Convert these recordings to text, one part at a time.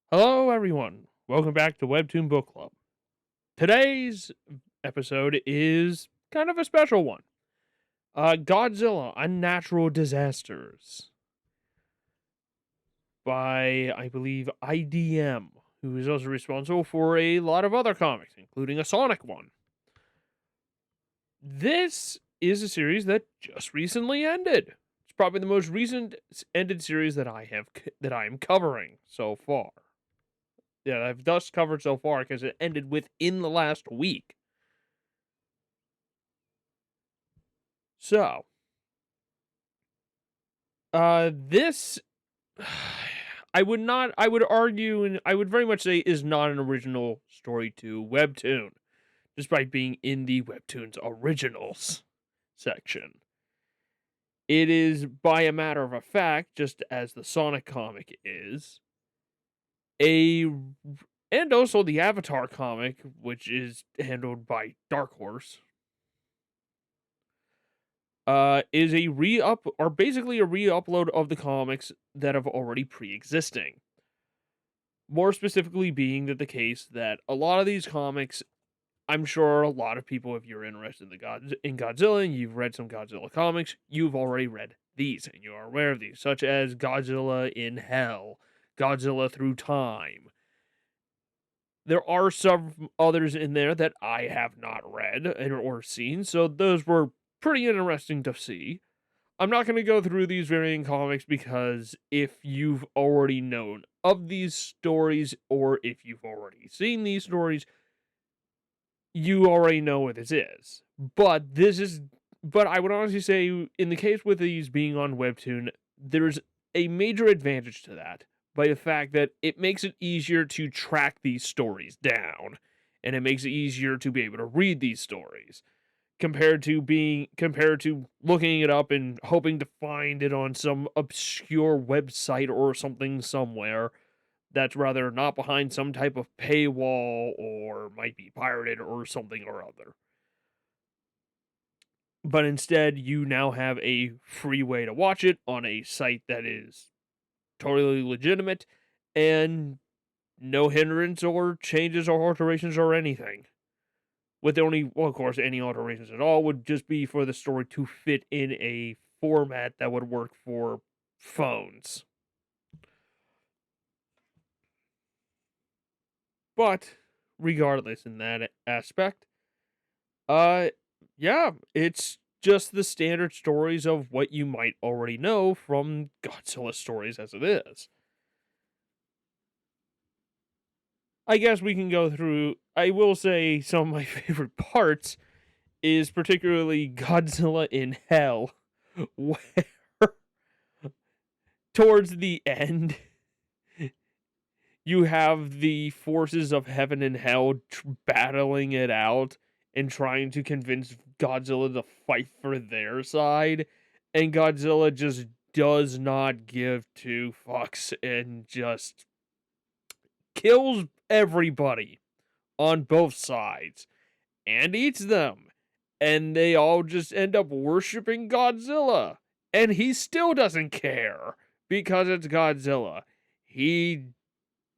Hello, everyone. Welcome back to Webtoon Book Club. Today's episode is kind of a special one. Godzilla: Unnatural Disasters by, I believe, IDM, who is also responsible for a lot of other comics, including a Sonic one. This is a series that just recently ended. It's probably the most recent ended series that I am covering so far. Yeah, I've thus covered so far because it ended within the last week. So, this I would argue, and I would very much say is not an original story to Webtoon, despite being in the Webtoon's originals section. It is, by a matter of a fact, just as the Sonic comic is, and also the Avatar comic, which is handled by Dark Horse, is a basically a re-upload of the comics that have already pre-existing. More specifically being that the case that a lot of these comics, I'm sure a lot of people, if you're interested in Godzilla and you've read some Godzilla comics, you've already read these and you are aware of these, such as Godzilla in Hell, Godzilla Through Time. There are some others in there that I have not read or seen, so those were pretty interesting to see. I'm not going to go through these varying comics because if you've already known of these stories or if you've already seen these stories, you already know what this is. But I would honestly say, in the case with these being on Webtoon, there's a major advantage to that by the fact that it makes it easier to track these stories down, and it makes it easier to be able to read these stories compared to looking it up and hoping to find it on some obscure website or something somewhere that's rather not behind some type of paywall or might be pirated or something or other. But instead, you now have a free way to watch it on a site that is totally legitimate and no hindrance or changes or alterations or anything. With the only, well, of course, any alterations at all would just be for the story to fit in a format that would work for phones. But regardless, in that aspect, yeah, it's just the standard stories of what you might already know from Godzilla stories as it is. I guess we can go through. I will say some of my favorite parts is particularly Godzilla in Hell, where towards the end, you have the forces of heaven and hell battling it out and trying to convince Godzilla to fight for their side, and Godzilla just does not give two fucks and just kills everybody on both sides and eats them, and they all just end up worshiping Godzilla, and he still doesn't care because it's Godzilla. He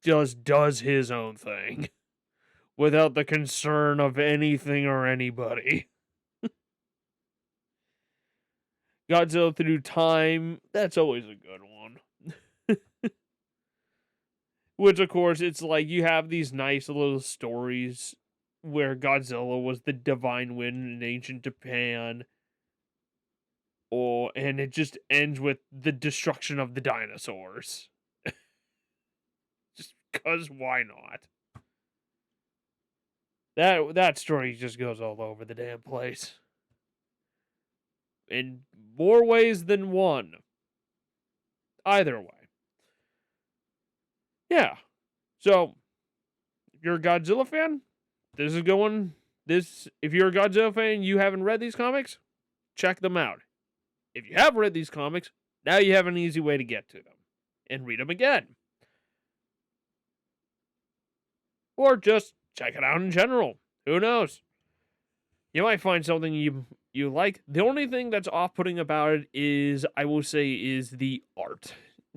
just does his own thing without the concern of anything or anybody. Godzilla Through Time, that's always a good one. Which, of course, it's like you have these nice little stories where Godzilla was the divine wind in ancient Japan. And it just ends with the destruction of the dinosaurs. Just because why not? That story just goes all over the damn place. In more ways than one. Either way. Yeah. So, if you're a Godzilla fan, this is going. If you're a Godzilla fan and you haven't read these comics, check them out. If you have read these comics, now you have an easy way to get to them and read them again. Or just check it out in general. Who knows? You might find something you like. The only thing that's off-putting about it is, I will say, is the art.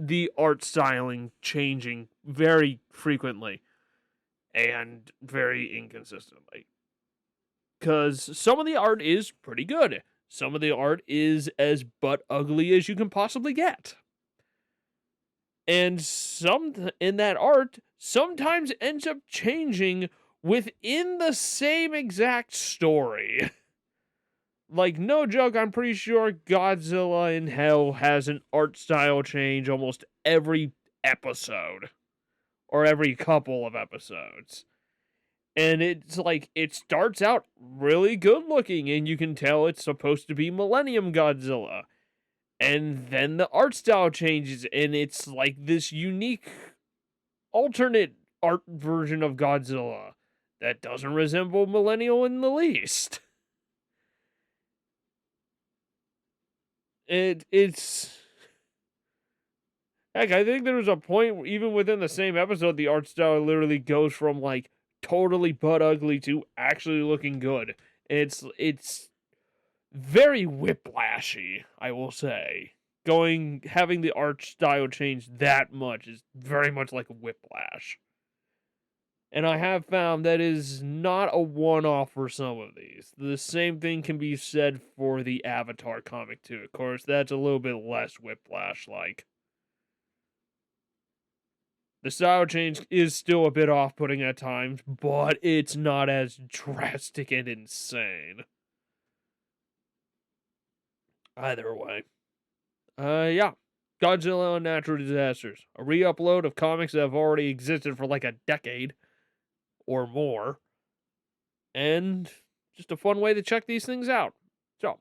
the art styling changing very frequently and very inconsistently. Because some of the art is pretty good. Some of the art is as butt ugly as you can possibly get. And some in that art sometimes ends up changing within the same exact story. Like, no joke, I'm pretty sure Godzilla in Hell has an art style change almost every episode. Or every couple of episodes. And it's like, it starts out really good looking, and you can tell it's supposed to be Millennium Godzilla. And then the art style changes, and it's like this unique alternate art version of Godzilla that doesn't resemble Millennial in the least. It's heck, I think there was a point even within the same episode the art style literally goes from like totally butt ugly to actually looking good. It's very whiplashy, I will say. Having the art style change that much is very much like a whiplash. And I have found that is not a one-off for some of these. The same thing can be said for the Avatar comic too. Of course, that's a little bit less whiplash-like. The style change is still a bit off-putting at times, but it's not as drastic and insane. Either way. Yeah. Godzilla and Natural Disasters. A re-upload of comics that have already existed for like a decade or more. And just a fun way to check these things out. So,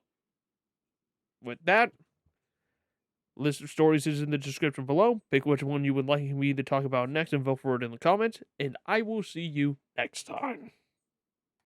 with that, list of stories is in the description below. Pick which one you would like me to talk about next and vote for it in the comments. And I will see you next time.